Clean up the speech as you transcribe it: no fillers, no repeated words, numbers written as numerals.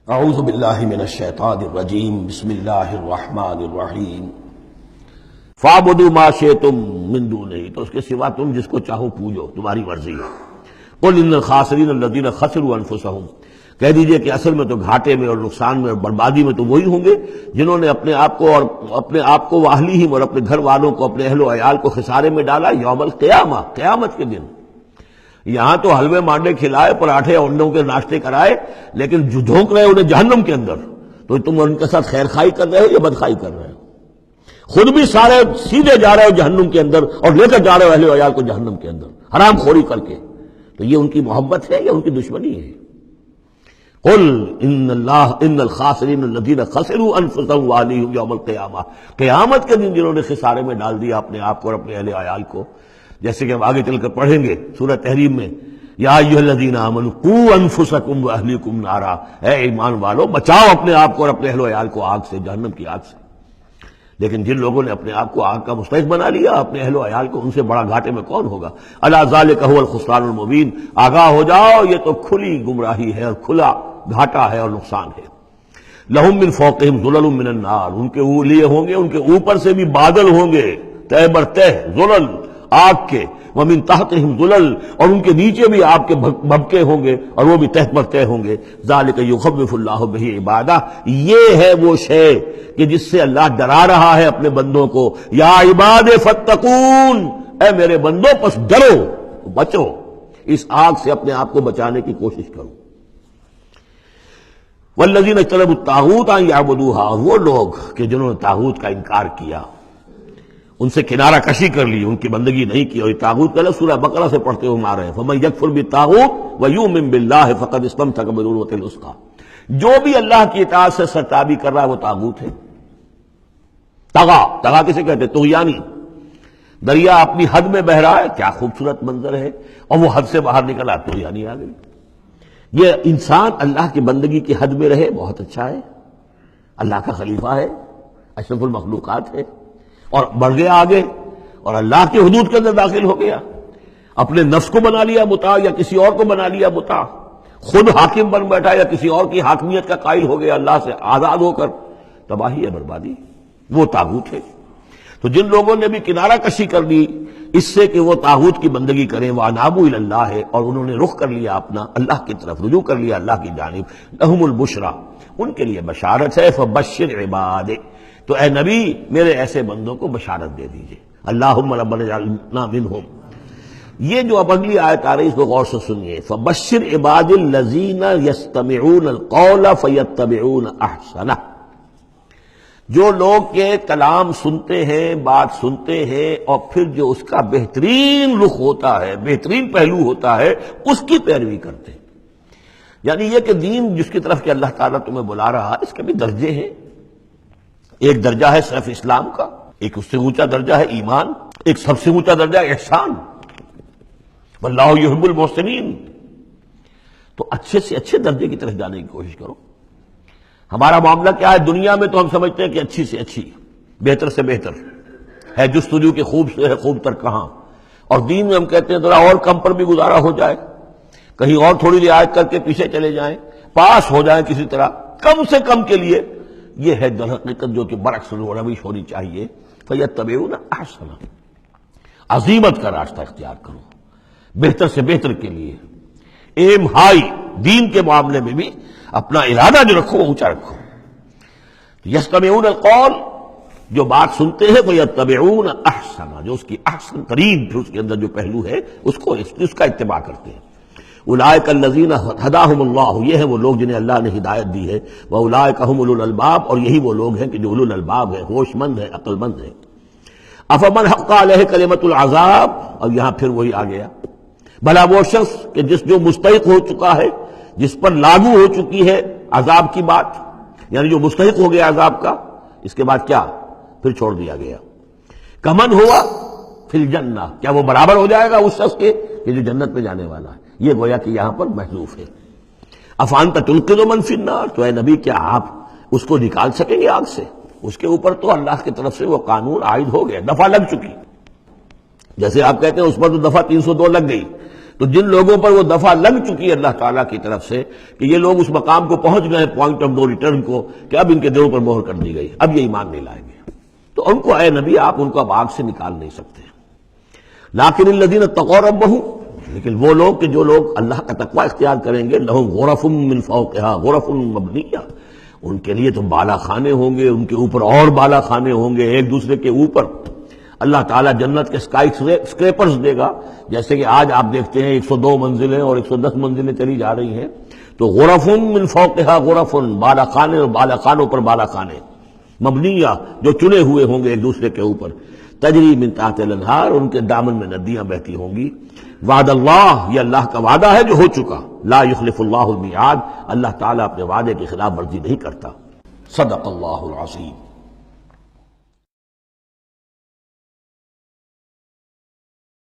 اعوذ باللہ من الشیطان الرجیم بسم اللہ الرحمن الرحیم فاعبدوا ما شئتم من دونہ، تو اس کے سوا تم جس کو چاہو پوجو، تمہاری مرضی ہے۔ قل ان الخاسرین الذین خسروا انفسهم، کہہ دیجئے کہ اصل میں تو گھاٹے میں اور نقصان میں اور بربادی میں تو وہی ہوں گے جنہوں نے اپنے آپ کو واہلیہم اور اپنے گھر والوں کو، اپنے اہل و عیال کو خسارے میں ڈالا یوم القیامہ، قیامت کے دن۔ یہاں تو حلوے مانڈے کھلائے، پراٹھے اور انڈوں کے ناشتے کرائے، لیکن جو جھونک رہے انہیں جہنم کے اندر، تو تم ان کے ساتھ خیر خائی کر رہے ہو یا بدخائی کر رہے ہو؟ خود بھی سارے سیدھے جا رہے ہو جہنم کے اندر اور لے کر جا رہے ہو اہل و عیال کو جہنم کے اندر حرام خوری کر کے۔ تو یہ ان کی محبت ہے یا ان کی دشمنی ہے؟ قل ان الخاسرین الذین خسروا انفسهم واہلیہم یوم القیامہ، قیامت کے دن جنہوں نے خسارے میں ڈال دیا اپنے آپ کو اور اپنے اہل عیال کو، جیسے کہ ہم آگے چل کر پڑھیں گے سورہ تحریم میں، یا ایھا الذین آمنوا قوا انفسکم واہلیکم نارا، اے ایمان والو بچاؤ اپنے آپ کو اور اپنے اہل و عیال کو آگ سے، جہنم کی آگ سے۔ لیکن جن لوگوں نے اپنے آپ کو آگ کا مستحق بنا لیا، اپنے اہل و عیال کو، ان سے بڑا گھاٹے میں کون ہوگا؟ الا ذالک ھو الخسران المبین، آگاہ ہو جاؤ یہ تو کھلی گمراہی ہے اور کھلا گھاٹا ہے اور نقصان ہے۔ لہم من فوقہم ظلل من النار، ان کے لیے ہوں گے ان کے اوپر سے بھی بادل ہوں گے، تہ بر تہ ظلل آگ کے، ومن تحتہم ظلل، اور ان کے نیچے بھی آگ کے بھبکے ہوں گے اور وہ بھی تہ پر تہ ہوں گے۔ ذالک یخوف اللہ بہ عبادہ، یہ ہے وہ شے کہ جس سے اللہ ڈرا رہا ہے اپنے بندوں کو۔ یا عباد فاتقون، اے میرے بندوں پس ڈرو، بچو، اس آگ سے اپنے آپ کو بچانے کی کوشش کرو۔ والذین اجتنبوا الطاغوت ان یعبدوها، وہ لوگ کہ جنہوں نے طاغوت کا انکار کیا، ان سے کنارہ کشی کر لی، ان کی بندگی نہیں کی، اور یہ طاغوت کا لفظ سورہ بقرہ سے پڑھتے ہوئے آ رہے ہیں، فمن یکفر بالطاغوت ویؤمن باللہ فقد استمسک بالعروۃ الوثقی، جو بھی اللہ کی اطاعت سے سرتابی کر رہا ہے وہ طاغوت ہے۔ طغا کسے کہتے ہیں؟ طغیانی۔ دریا اپنی حد میں بہ رہا ہے، کیا خوبصورت منظر ہے، اور وہ حد سے باہر نکلا، طغیانی آ گئی۔ یہ انسان اللہ کی بندگی کی حد میں رہے، بہت اچھا ہے، اللہ کا خلیفہ ہے، اشرف المخلوقات ہے، اور بڑھ گیا آگے اور اللہ کی حدود کے اندر داخل ہو گیا، اپنے نفس کو بنا لیا مطاع یا کسی اور کو بنا لیا مطاع، خود حاکم بن بیٹھا یا کسی اور کی حاکمیت کا قائل ہو گیا اللہ سے آزاد ہو کر، تباہی ہے، بربادی، وہ طاغوت ہے۔ تو جن لوگوں نے بھی کنارہ کشی کر لی اس سے کہ وہ طاغوت کی بندگی کریں، وَأَنَابُوا إِلَى اللَّهِ، اور انہوں نے رخ کر لیا اپنا اللہ کی طرف، رجوع کر لیا اللہ کی جانب، لَهُمُ الْبُشْرَى، ان کے لیے بشارت ہے، فَبَشِّرْ عِبَادِ، تو اے نبی میرے ایسے بندوں کو بشارت دے دیجئے، اللہم ربنا اجعلنا منہم۔ یہ جو اب اگلی آیت آ رہی ہے اس کو غور سے سنیے، فَبَشِّرْ عِبَادِ الَّذِينَ يَسْتَمِعُونَ الْقَوْلَ فَيَتَّبِعُونَ أَحْسَنَهُ، جو لوگ کے کلام سنتے ہیں، بات سنتے ہیں، اور پھر جو اس کا بہترین رخ ہوتا ہے، بہترین پہلو ہوتا ہے، اس کی پیروی کرتے ہیں۔ یعنی یہ کہ دین جس کی طرف کہ اللہ تعالیٰ تمہیں بلا رہا ہے، اس کے بھی درجے ہیں۔ ایک درجہ ہے صرف اسلام کا، ایک اس سے اونچا درجہ ہے ایمان، ایک سب سے اونچا درجہ ہے احسان، واللہ یحب المحسنین۔ تو اچھے سے اچھے درجے کی طرف جانے کی کوشش کرو۔ ہمارا معاملہ کیا ہے؟ دنیا میں تو ہم سمجھتے ہیں کہ اچھی سے اچھی، بہتر سے بہتر ہے، جستجو کہ خوب سے ہے خوب تر کہاں، اور دین میں ہم کہتے ہیں ذرا اور کم پر بھی گزارا ہو جائے، کہیں اور تھوڑی رعایت کر کے پیچھے چلے جائیں، پاس ہو جائیں کسی طرح، کم سے کم کے لیے۔ یہ ہے در حقیقت جو کہ برعکس روش ہونی چاہیے۔ فَيَتَّبِعُونَ أَحْسَنَهُ، عزیمت کا راستہ اختیار کرو، بہتر سے بہتر کے لیے، ایم ہائی، دین کے معاملے میں بھی اپنا ارادہ جو رکھو وہ اونچا رکھو۔ یستمعون القول، جو بات سنتے ہیں، فیتبعون احسنہ، جو اس کی احسن ترین پھر اس کے اندر جو پہلو ہے اس کا اتباع کرتے ہیں۔ اولئک الذین ھداھم اللہ، یہ ہیں وہ لوگ جنہیں اللہ نے ہدایت دی ہے، واولئک ھم اولو الالباب، اور یہی وہ لوگ ہیں کہ جو اولو الالباب ہیں، ہوش مند ہیں، عقل مند ہیں۔ افمن حق علیہ کلمۃ العذاب، اور یہاں پھر وہی آ گیا، بھلا وہ شخص کہ جو مستحق ہو چکا ہے، جس پر لاگو ہو چکی ہے عذاب کی بات، یعنی جو مستحق ہو گیا عذاب کا، اس کے بعد کیا پھر چھوڑ دیا گیا۔ کمن ہوا فی الجنہ، کیا وہ برابر ہو جائے گا اس شخص کے کہ جو جنت میں جانے والا ہے؟ یہ گویا کہ یہاں پر محذوف ہے۔ افانت تنقذ من فی النار، تو اے نبی کیا آپ اس کو نکال سکیں گے آگ سے؟ اس کے اوپر تو اللہ کی طرف سے وہ قانون عائد ہو گیا، دفعہ لگ چکی، جیسے آپ کہتے ہیں اس پر تو دفعہ 302 لگ گئی، تو جن لوگوں پر وہ دفعہ لگ چکی ہے اللہ تعالیٰ کی طرف سے کہ یہ لوگ اس مقام کو پہنچ گئے پوائنٹ آف نو ریٹرن کو کہ اب ان کے دلوں پر مہر کر دی گئی، اب یہ ایمان نہیں لائیں گے، تو ان کو اے نبی آپ ان کو اب آگ سے نکال نہیں سکتے۔ لیکن الذین اتقوا ربہم، لیکن وہ لوگ کہ جو لوگ اللہ کا تقوی اختیار کریں گے، لہم غرف من فوقہا غرف مبنیہ، ان کے لیے تو بالا خانے ہوں گے، ان کے اوپر اور بالا خانے ہوں گے ایک دوسرے کے اوپر۔ اللہ تعالیٰ جنت کے اسکائی اسکریپرز دے گا، جیسے کہ آج آپ دیکھتے ہیں 102 منزلیں اور 110 منزلیں چلی جا رہی ہیں، تو غرف من فوقہا غرف، بالا خانے اور بالا خانوں پر بالا خانے، مبنیہ جو چنے ہوئے ہوں گے ایک دوسرے کے اوپر، تجری من تحت الانہار، ان کے دامن میں ندیاں بہتی ہوں گی۔ وعد اللہ، یہ اللہ کا وعدہ ہے جو ہو چکا، لا یخلف اللہ المیعاد، اللہ تعالیٰ اپنے وعدے کی خلاف ورزی نہیں کرتا۔ صدق اللہ العظیم۔